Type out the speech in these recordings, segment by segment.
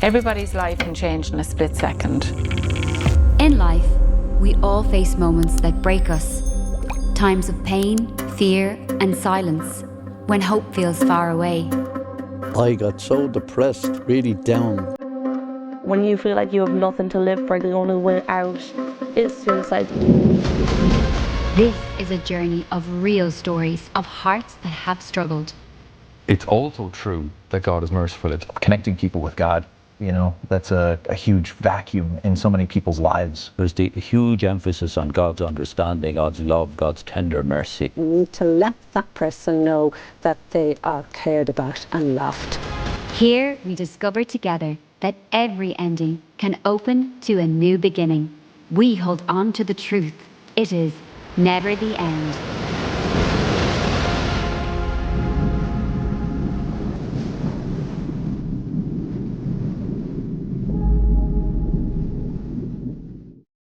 Everybody's life can change in a split second. In life, we all face moments that break us. Times of pain, fear, and silence, when hope feels far away. I got so depressed, really down. When you feel like you have nothing to live for, the only way out is suicide. This is a journey of real stories of hearts that have struggled. It's also true that God is merciful. It's connecting people with God. You know, that's a huge vacuum in so many people's lives. There's the huge emphasis on God's understanding, God's love, God's tender mercy. You need to let that person know that they are cared about and loved. Here we discover together that every ending can open to a new beginning. We hold on to the truth. It is never the end.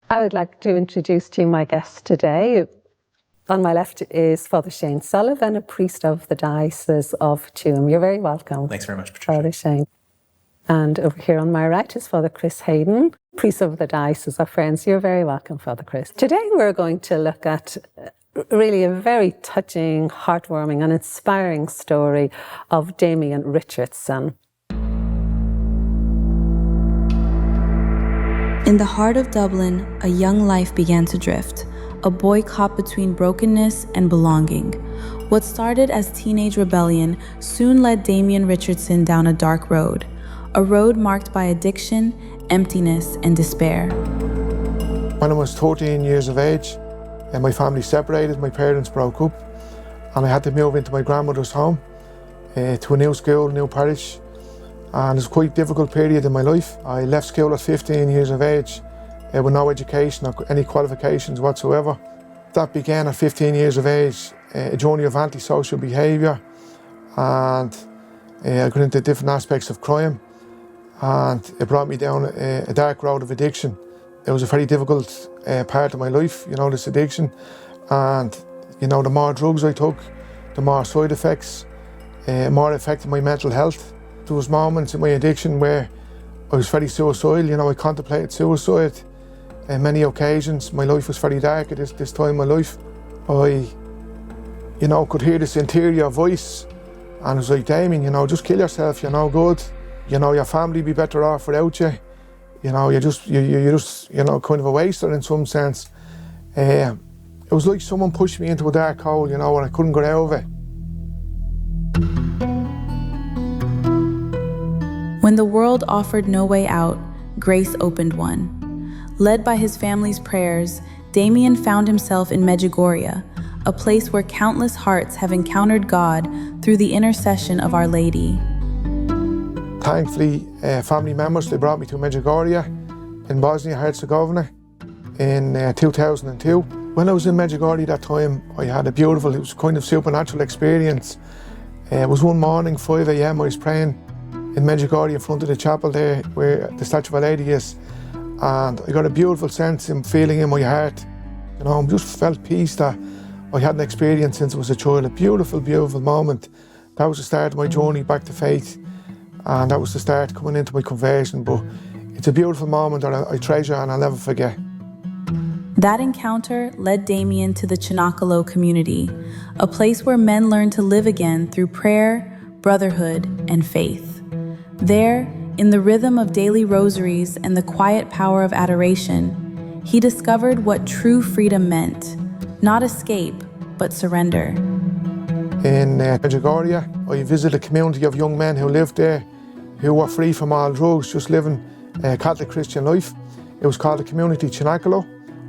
I would like to introduce to you my guest today. On my left is Father Shane Sullivan, a priest of the Diocese of Tuam. You're very welcome. Thanks very much, Patricia. Father Shane. And over here on my right is Father Chris Hayden, priest of the Diocese of Friends. You're very welcome, Father Chris. Today we're going to look at really a very touching, heartwarming and inspiring story of Damien Richardson. In the heart of Dublin, a young life began to drift, a boy caught between brokenness and belonging. What started as teenage rebellion soon led Damien Richardson down a dark road, a road marked by addiction, emptiness, and despair. When I was 13 years of age, my family separated, my parents broke up, and I had to move into my grandmother's home, to a new school, new parish. And it was quite a difficult period in my life. I left school at 15 years of age with no education or any qualifications whatsoever. That began at 15 years of age, a journey of antisocial behaviour, and I got into different aspects of crime, and it brought me down a dark road of addiction. It was a very difficult part of my life, you know, this addiction, and you know, the more drugs I took, the more side effects, more affected my mental health. There was moments in my addiction where I was very suicidal, you know, I contemplated suicide on many occasions. My life was very dark at this time in my life. I, you know, could hear this interior voice, and it was like, Damien, you know, just kill yourself, you're no good. You know, your family would be better off without you. You know, you're just, you know, kind of a waster in some sense. It was like someone pushed me into a dark hole, you know, and I couldn't get out of it. When the world offered no way out, grace opened one. Led by his family's prayers, Damien found himself in Medjugorje, a place where countless hearts have encountered God through the intercession of Our Lady. Thankfully, family members, they brought me to Medjugorje in Bosnia-Herzegovina in 2002. When I was in Medjugorje that time, I had it was kind of supernatural experience. It was one morning, 5 a.m, I was praying in Medjugorje in front of the chapel there where the statue of Our Lady is, and I got a beautiful sense and feeling in my heart. You know, I just felt peace that I hadn't experienced since I was a child. A beautiful, beautiful moment. That was the start of my journey back to faith, and that was the start coming into my conversion. But it's a beautiful moment that I treasure and I'll never forget. That encounter led Damian to the Cenacolo community, a place where men learn to live again through prayer, brotherhood, and faith. There, in the rhythm of daily rosaries and the quiet power of adoration, he discovered what true freedom meant. Not escape, but surrender. In Medjugorje, I visited a community of young men who lived there, who were free from all drugs, just living a Catholic Christian life. It was called the community Cenacolo.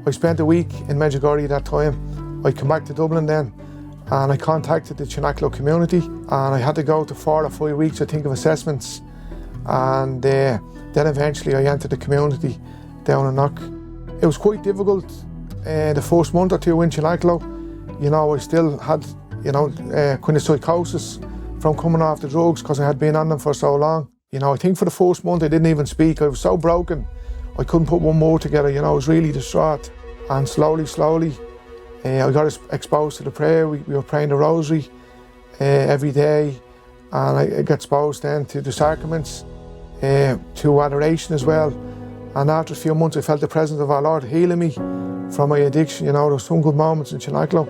I spent a week in Medjugorje that time. I came back to Dublin then, and I contacted the Cenacolo community, and I had to go to 4 or 5 weeks, I think, of assessments. And then eventually I entered the community down in Knock. It was quite difficult the first month or two in Cenacolo. You know, I still had, you know, kind of psychosis from coming off the drugs because I had been on them for so long. You know, I think for the first month I didn't even speak. I was so broken, I couldn't put one word together. You know, I was really distraught. And slowly, I got exposed to the prayer. We were praying the rosary every day, and I got exposed then to the sacraments. to adoration as well. And after a few months I felt the presence of our Lord healing me from my addiction. There were some good moments in Cenacolo.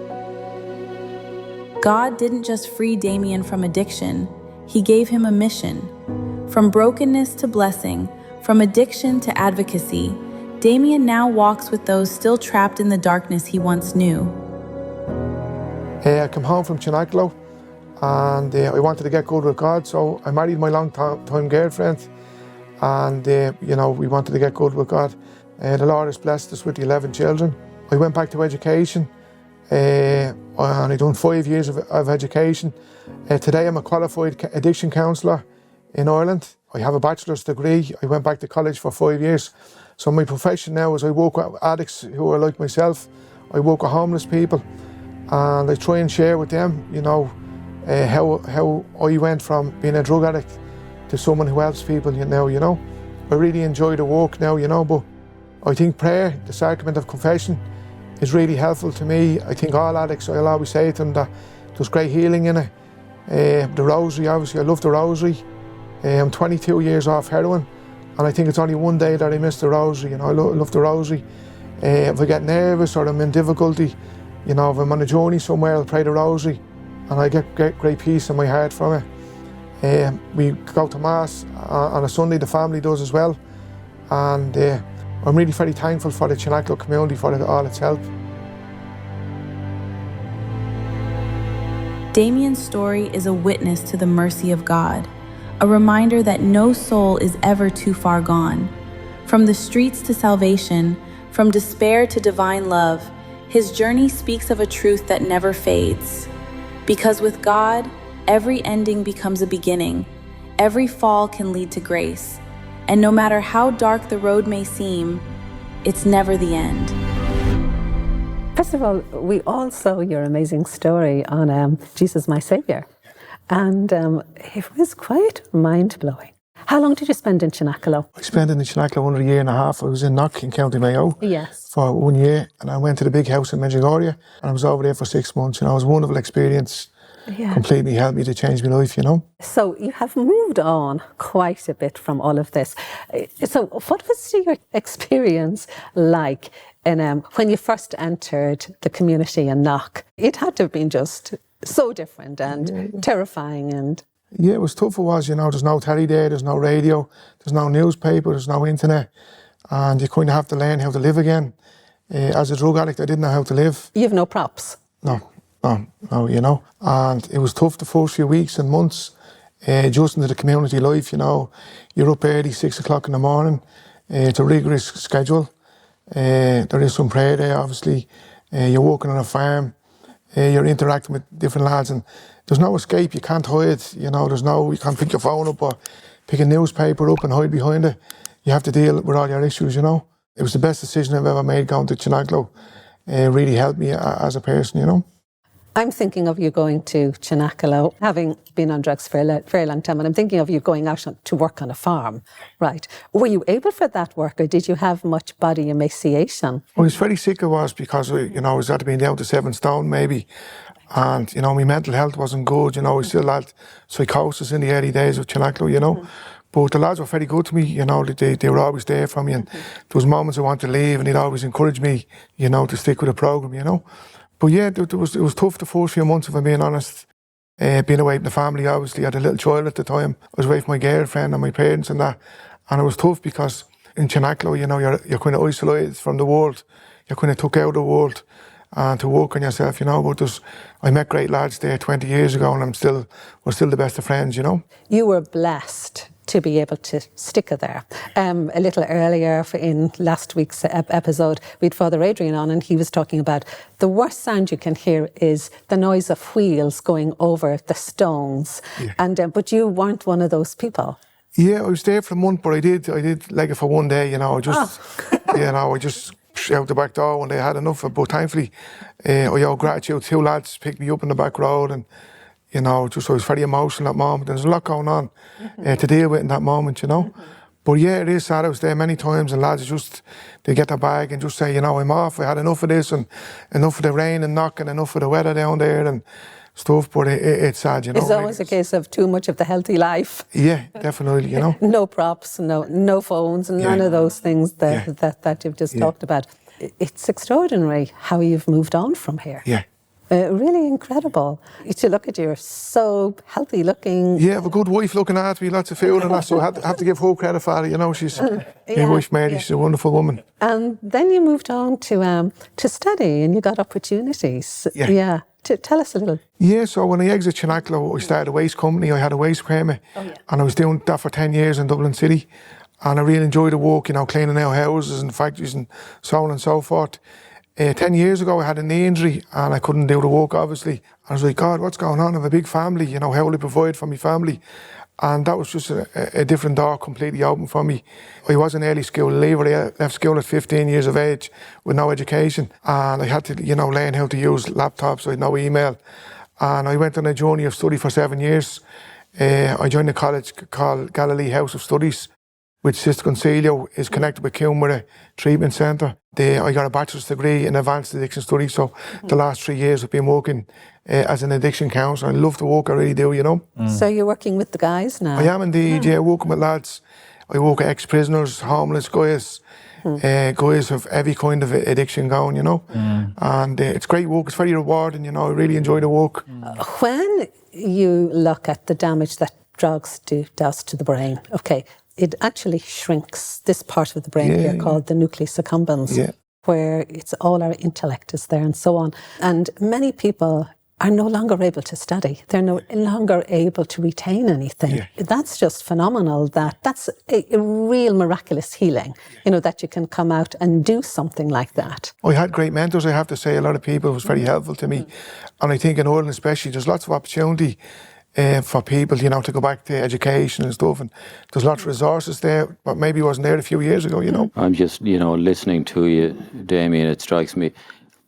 God didn't just free Damien from addiction, He gave him a mission. From brokenness to blessing, from addiction to advocacy, Damien now walks with those still trapped in the darkness he once knew. I came home from Cenacolo and I wanted to get good with God, so I married my long-time girlfriend, and we wanted to get good with God. The Lord has blessed us with 11 children. I went back to education and I done 5 years of education. Today I'm a qualified addiction counsellor in Ireland. I have a bachelor's degree. I went back to college for 5 years. So my profession now is I work with addicts who are like myself. I work with homeless people and I try and share with them, how I went from being a drug addict to someone who helps people now. I really enjoy the work now, but I think prayer, the sacrament of confession, is really helpful to me. I think all addicts, I'll always say to them that there's great healing in it. The rosary, obviously, I love the rosary. I'm 22 years off heroin, and I think it's only one day that I miss the rosary. I love the rosary. If I get nervous or I'm in difficulty, if I'm on a journey somewhere, I'll pray the rosary, and I get great peace in my heart from it. We go to Mass on a Sunday, the family does as well, and I'm really very thankful for the Cenacolo community for all its help. Damien's story is a witness to the mercy of God, a reminder that no soul is ever too far gone. From the streets to salvation, from despair to divine love, his journey speaks of a truth that never fades. Because with God, every ending becomes a beginning. Every fall can lead to grace. And no matter how dark the road may seem, it's never the end. First of all, we all saw your amazing story on Jesus My Saviour, and it was quite mind-blowing. How long did you spend in Cenacolo? I spent in Cenacolo under a year and a half. I was in Knock in County Mayo for 1 year, and I went to the big house in Medjugorje, and I was over there for 6 months. It was a wonderful experience. Completely helped me to change my life, So you have moved on quite a bit from all of this. So what was your experience like when you first entered the community in Knock? It had to have been just so different and terrifying. Yeah, it was tough. It was, there's no telly there, there's no radio, there's no newspaper, there's no internet, and you kind of have to learn how to live again. As a drug addict, I didn't know how to live. You have no props? No, and it was tough the first few weeks and months, adjusting to the community life, You're up early, 6 o'clock in the morning. It's a rigorous schedule. There is some prayer there, obviously. You're working on a farm. You're interacting with different lads, and there's no escape. You can't hide. You can't pick your phone up or pick a newspaper up and hide behind it. You have to deal with all your issues, It was the best decision I've ever made going to Cenacolo. It really helped me as a person, I'm thinking of you going to Cenacolo, having been on drugs for a very long time, and I'm thinking of you going out to work on a farm, right? Were you able for that work, or did you have much body emaciation? I was very sick, I was, because, I was at being down to 7 stone maybe, and, my mental health wasn't good, I still had psychosis in the early days of Cenacolo, But the lads were very good to me, they were always there for me, and there was moments I wanted to leave, and they'd always encourage me, to stick with the programme, But yeah, it was tough the first few months, if I'm being honest. Being away from the family, obviously. I had a little child at the time. I was away from my girlfriend and my parents and that. And it was tough because in Cenacolo, you're kind of isolated from the world. You're kind of took out of the world and to work on yourself, But I met great lads there 20 years ago, and we're still the best of friends, You were blessed to be able to stick it there. A little earlier in last week's episode, we had Father Adrian on, and he was talking about the worst sound you can hear is the noise of wheels going over the stones. Yeah. But you weren't one of those people. Yeah, I was there for a month, but I did like it for 1 day, I just out the back door when they had enough of it. But thankfully, I owe gratitude. 2 lads picked me up in the back road, and I was very emotional at that moment. There's a lot going on to deal with in that moment, But yeah, it is sad. I was there many times, and lads they get their bag and just say, I'm off. I had enough of this, and enough of the rain and knocking, enough of the weather down there, and stuff, but it's sad, you know. It's always a case of too much of the healthy life. Yeah, definitely, you know. No props, no phones, and none of those things that you've just talked about. It's extraordinary how you've moved on from here. Yeah. Really incredible. To look at you, so healthy looking. Yeah, I have a good wife looking after me, lots of food and that, so I have to give her credit for it, you know. She's my wife Mary, she's a wonderful woman. And then you moved on to study, and you got opportunities. Yeah. Tell us a little. Yeah, so when I exited Cenacolo, I started a waste company. I had a waste permit, and I was doing that for 10 years in Dublin City. And I really enjoyed the work, you know, cleaning out houses and factories and so on and so forth. 10 years ago, I had a knee injury and I couldn't do the work, obviously. I was like, God, what's going on? I have a big family, you know, how will I provide for my family? And that was just a different door completely open for me. I was an early school leaver. I left school at 15 years of age with no education. And I had to, you know, learn how to use laptops. I had no email. And I went on a journey of study for 7 years. I joined a college called Galilee House of Studies, which Sister Concilio is connected with Kilmore Treatment Centre. I got a bachelor's degree in advanced addiction studies, so the last 3 years I've been working as an addiction counsellor. I love the work, I really do, you know. So you're working with the guys now? I am indeed, yeah, working with lads. I work with ex-prisoners, homeless guys, guys of every kind of addiction going, you know. And it's great work, it's very rewarding, you know, I really enjoy the work. When you look at the damage that drugs does to the brain, okay, it actually shrinks this part of the brain here called the nucleus accumbens, where it's all our intellect is there and so on. And many people are no longer able to study. They're no longer able to retain anything. That's just phenomenal. That's a real miraculous healing, you know, that you can come out and do something like that. I had great mentors, I have to say. A lot of people was very helpful to me. And I think in Ireland especially, there's lots of opportunity for people, you know, to go back to education and stuff, and there's lots of resources there, but maybe wasn't there a few years ago, you know. I'm just, you know, listening to you, Damien, it strikes me,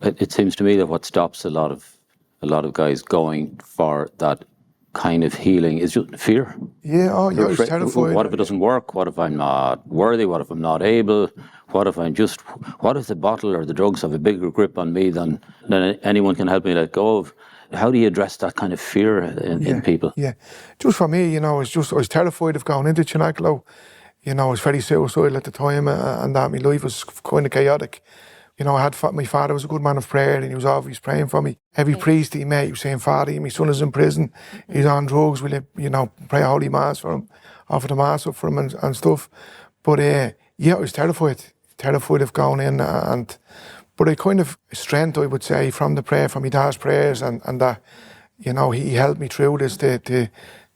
it seems to me that what stops a lot of guys going for that kind of healing is just fear. Yeah, I was terrified. What if it doesn't work? What if I'm not worthy? What if I'm not able? What if the bottle or the drugs have a bigger grip on me than anyone can help me let go of? How do you address that kind of fear in people? Yeah, just for me, you know, I was terrified of going into Cenacolo. You know, I was very suicidal at the time, and that my life was kind of chaotic. You know, my father was a good man of prayer, and he was always praying for me. Every priest he met, he was saying, Father, my son is in prison, he's on drugs, will you know, pray a holy mass for him, offer the mass up for him and stuff. But yeah, I was terrified of going in, but a kind of strength, I would say, from the prayer, from my dad's prayers, and that, you know, he helped me through this to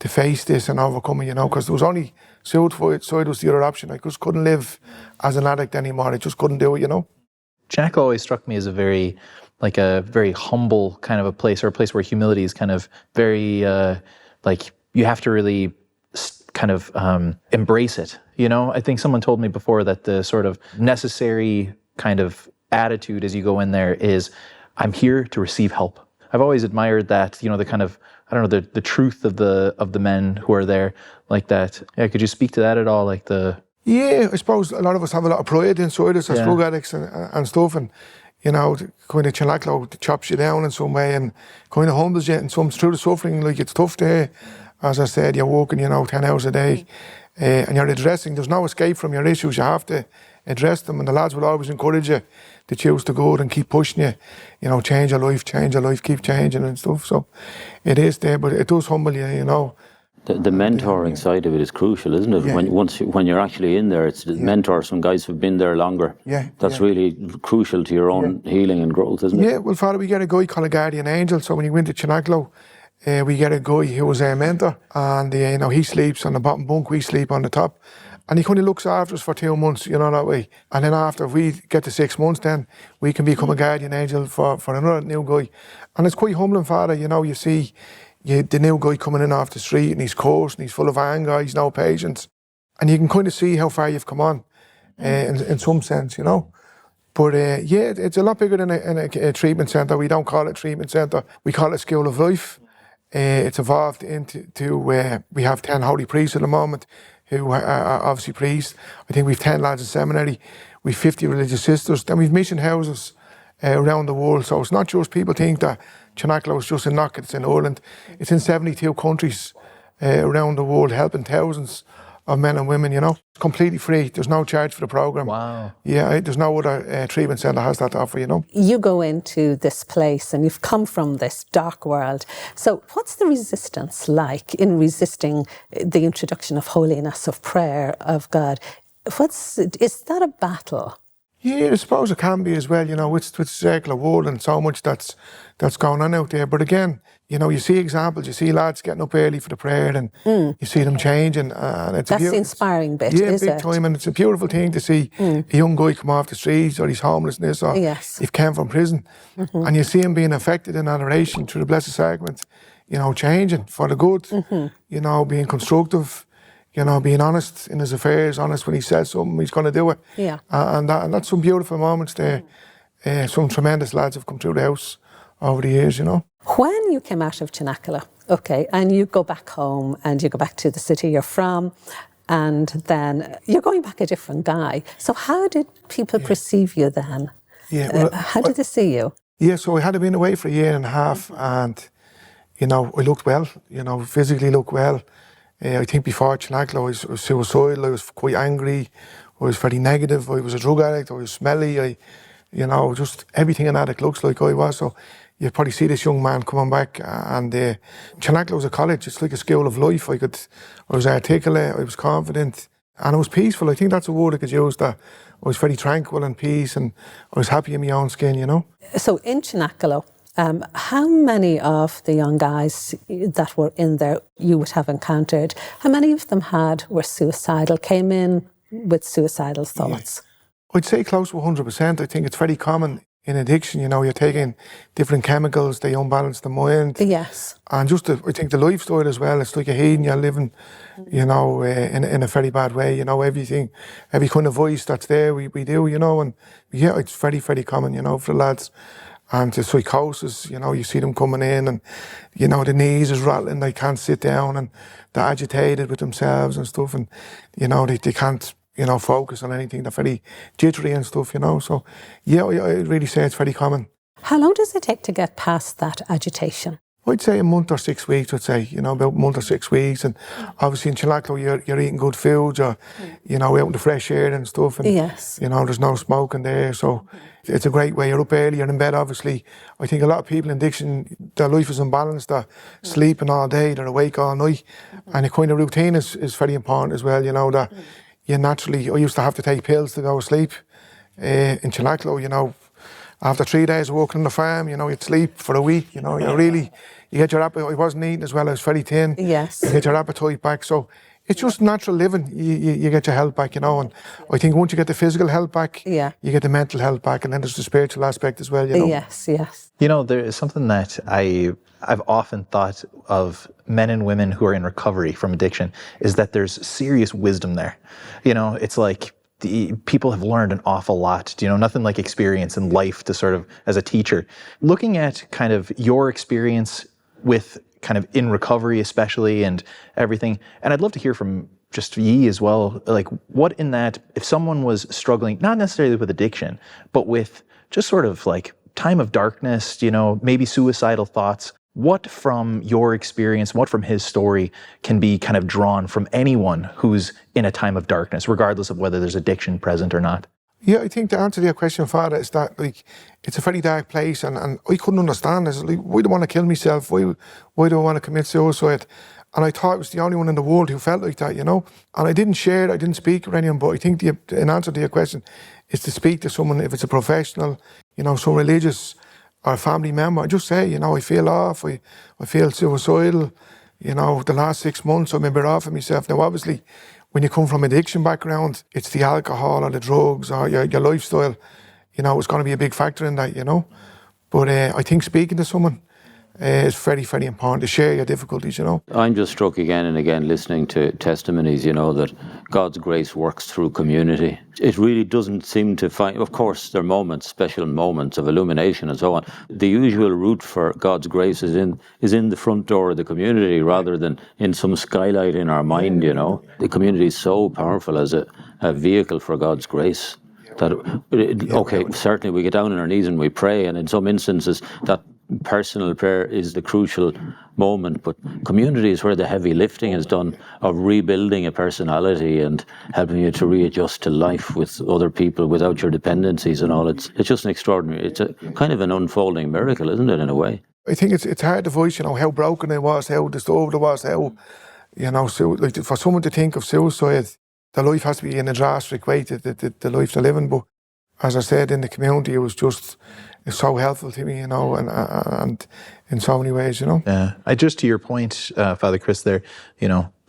face this and overcome it, you know, because there was only suicide was the other option. I just couldn't live as an addict anymore. I just couldn't do it, you know. Cenacolo always struck me as a very humble kind of a place, or a place where humility is kind of very, like, you have to really kind of embrace it, you know. I think someone told me before that the sort of necessary kind of attitude as you go in there is, I'm here to receive help. I've always admired that, you know, the kind of, I don't know, the truth of the men who are there like that. Yeah, could you speak to that at all? Like Yeah, I suppose a lot of us have a lot of pride inside us as drug addicts and stuff, and you know, kind of Cenacolo chops you down in some way and kind of humbles you, and some through the suffering, like it's tough there. As I said, you're working, you know, 10 hours a day, and you're addressing, there's no escape from your issues, you have to address them, and the lads will always encourage you to choose the good and keep pushing you, you know, change your life, keep changing and stuff. So it is there, but it does humble you, you know. The mentoring side of it is crucial, isn't it? Yeah. When you're actually in there, it's the mentors, some guys who've been there longer. Yeah. That's really crucial to your own healing and growth, isn't it? Yeah, well, Father, we get a guy called a guardian angel, so when you went to Cenacolo, we get a guy who was a mentor, and you know, he sleeps on the bottom bunk, we sleep on the top. And he kind of looks after us for 2 months, you know, that way. And then after we get to 6 months, then we can become a guardian angel for another new guy. And it's quite humbling, Father, you know, you see the new guy coming in off the street, and he's coarse, and he's full of anger, he's no patience. And you can kind of see how far you've come on, in some sense, you know. But yeah, it's a lot bigger than a treatment centre. We don't call it treatment centre, we call it School of Life. It's evolved into we have 10 holy priests at the moment, who are obviously priests. I think we've 10 lads in seminary, we've 50 religious sisters, then we've mission houses around the world. So it's not just people think that Cenacolo is just in Knock, it's in Ireland. It's in 72 countries around the world, helping thousands of men and women, you know. It's completely free. There's no charge for the program. Wow. Yeah, there's no other treatment centre has that to offer, you know. You go into this place and you've come from this dark world. So what's the resistance like in resisting the introduction of holiness, of prayer, of God? Is that a battle? Yeah, I suppose it can be as well, you know, it's circular world and so much that's going on out there. But again, you know, you see examples, you see lads getting up early for the prayer and you see them changing. And it's That's the inspiring bit, yeah, is big it? time. And it's a beautiful thing to see a young guy come off the streets or his homelessness or he came from prison. And you see him being affected in adoration through the Blessed Sacrament, you know, changing for the good, you know, being constructive, you know, being honest in his affairs, honest when he says something, he's going to do it. Yeah. And that's some beautiful moments there. Some tremendous lads have come through the house over the years, you know. When you came out of Cenacolo, okay, and you go back home and you go back to the city you're from, and then you're going back a different guy. So how did people perceive you then? Yeah. Well, how did they see you? Yeah, so I had been away for a year and a half and, you know, I looked well, you know, physically looked well. I think before Cenacolo I was suicidal, I was quite angry, I was very negative, I was a drug addict, I was smelly, you know, just everything an addict looks like I was. So you probably see this young man coming back and Cenacolo was a college, it's like a school of life. I was articulate, I was confident and I was peaceful. I think that's a word I could use, that I was very tranquil and peace and I was happy in my own skin, you know. So in Cenacolo, how many of the young guys that were in there you would have encountered, how many of them were suicidal, came in with suicidal thoughts? Yeah. I'd say close to 100%. I think it's very common in addiction, you know, you're taking different chemicals, they unbalance the mind. Yes. And just, I think the lifestyle as well, it's like a Hayden, you're living, you know, in a very bad way, you know, every kind of voice that's there, we do, you know, and yeah, it's very, very common, you know, for the lads. And the psychosis, you know, you see them coming in and, you know, the knees is rattling, they can't sit down and they're agitated with themselves and stuff and, you know, they can't, you know, focus on anything, they're very jittery and stuff, you know, so yeah, I really say it's very common. How long does it take to get past that agitation? I'd say a month or 6 weeks, I'd say, you know, about a month or 6 weeks. And obviously in Cenacolo, you're eating good food, you're, you know, out in the fresh air and stuff. And, you know, there's no smoking there. So it's a great way. You're up early, you're in bed, obviously. I think a lot of people in addiction, their life is unbalanced. They're sleeping all day, they're awake all night. And the kind of routine is very important as well, you know, that you naturally, I used to have to take pills to go to sleep. In Cenacolo, you know, after 3 days of working on the farm, you know, you'd sleep for a week, you know, you get your appetite. I wasn't eating as well, I was very thin. Yes. You get your appetite back. So it's just natural living. You get your health back, you know, and I think once you get the physical health back, you get the mental health back, and then there's the spiritual aspect as well, you know. Yes, yes. You know, there is something that I've often thought of men and women who are in recovery from addiction, is that there's serious wisdom there. You know, it's like, the people have learned an awful lot, you know, nothing like experience in life to sort of, as a teacher. Looking at kind of your experience with kind of in recovery especially and everything, and I'd love to hear from just ye as well, like what in that, if someone was struggling, not necessarily with addiction, but with just sort of like time of darkness, you know, maybe suicidal thoughts, what from your experience, what from his story can be kind of drawn from anyone who's in a time of darkness, regardless of whether there's addiction present or not? Yeah, I think the answer to your question, Father, is that like it's a very dark place, and I couldn't understand this. Like, why do I want to kill myself? Why do I want to commit suicide? And I thought I was the only one in the world who felt like that, you know. And I didn't share it, I didn't speak with anyone. But I think an answer to your question is to speak to someone, if it's a professional, you know, some religious or a family member. I just say, you know, I feel off, I feel suicidal. You know, the last 6 months I'm a bit off of myself. Now, obviously, when you come from addiction background, it's the alcohol or the drugs or your lifestyle, you know, it's going to be a big factor in that, you know. But I think speaking to someone is very, very important, to share your difficulties, you know. I'm just struck again and again listening to testimonies, you know, that God's grace works through community. It really doesn't seem to find, of course, there are moments, special moments of illumination and so on. The usual route for God's grace is in the front door of the community rather than in some skylight in our mind, you know. The community is so powerful as a vehicle for God's grace. That, okay, certainly we get down on our knees and we pray, and in some instances that personal prayer is the crucial moment, but community is where the heavy lifting is done of rebuilding a personality and helping you to readjust to life with other people without your dependencies and all. It's just an extraordinary, it's a kind of an unfolding miracle, isn't it, in a way? I think it's hard to voice, how broken it was, how disturbed it was, how, like for someone to think of suicide, the life has to be in a drastic way, the life they're living. But as I said, in the community, it's so helpful to me, and in so many ways, Yeah, just to your point, Father Chris, there,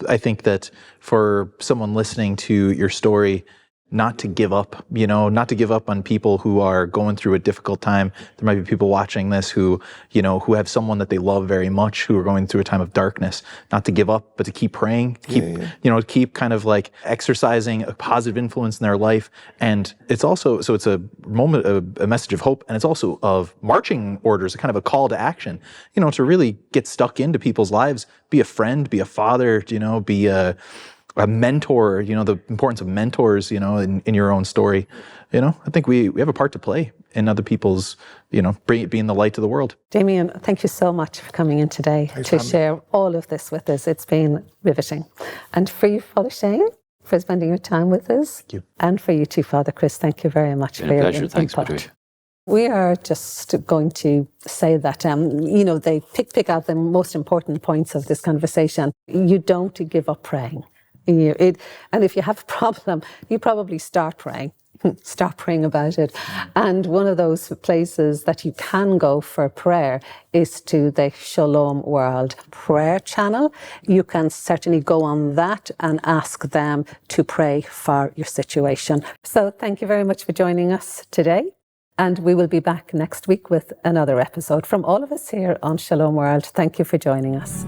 I think that for someone listening to your story, not to give up, not to give up on people who are going through a difficult time. There might be people watching this who have someone that they love very much who are going through a time of darkness. Not to give up, but to keep praying, to keep kind of like exercising a positive influence in their life. And it's also, so it's a moment, a message of hope, and it's also of marching orders, a kind of a call to action, to really get stuck into people's lives, be a friend, be a father, be a mentor, the importance of mentors, in your own story. I think we have a part to play in other people's, being the light to the world. Damian, thank you so much for coming in today to share all of this with us. It's been riveting. And for you, Father Shane, for spending your time with us. Thank you. And for you too, Father Chris, thank you very much for your pleasure. Thanks, input. Patricia. We are just going to say that, they pick out the most important points of this conversation. You don't give up praying. And if you have a problem, you probably start praying. Start praying about it. And one of those places that you can go for prayer is to the Shalom World prayer channel. You can certainly go on that and ask them to pray for your situation. So thank you very much for joining us today. And we will be back next week with another episode. From all of us here on Shalom World, thank you for joining us.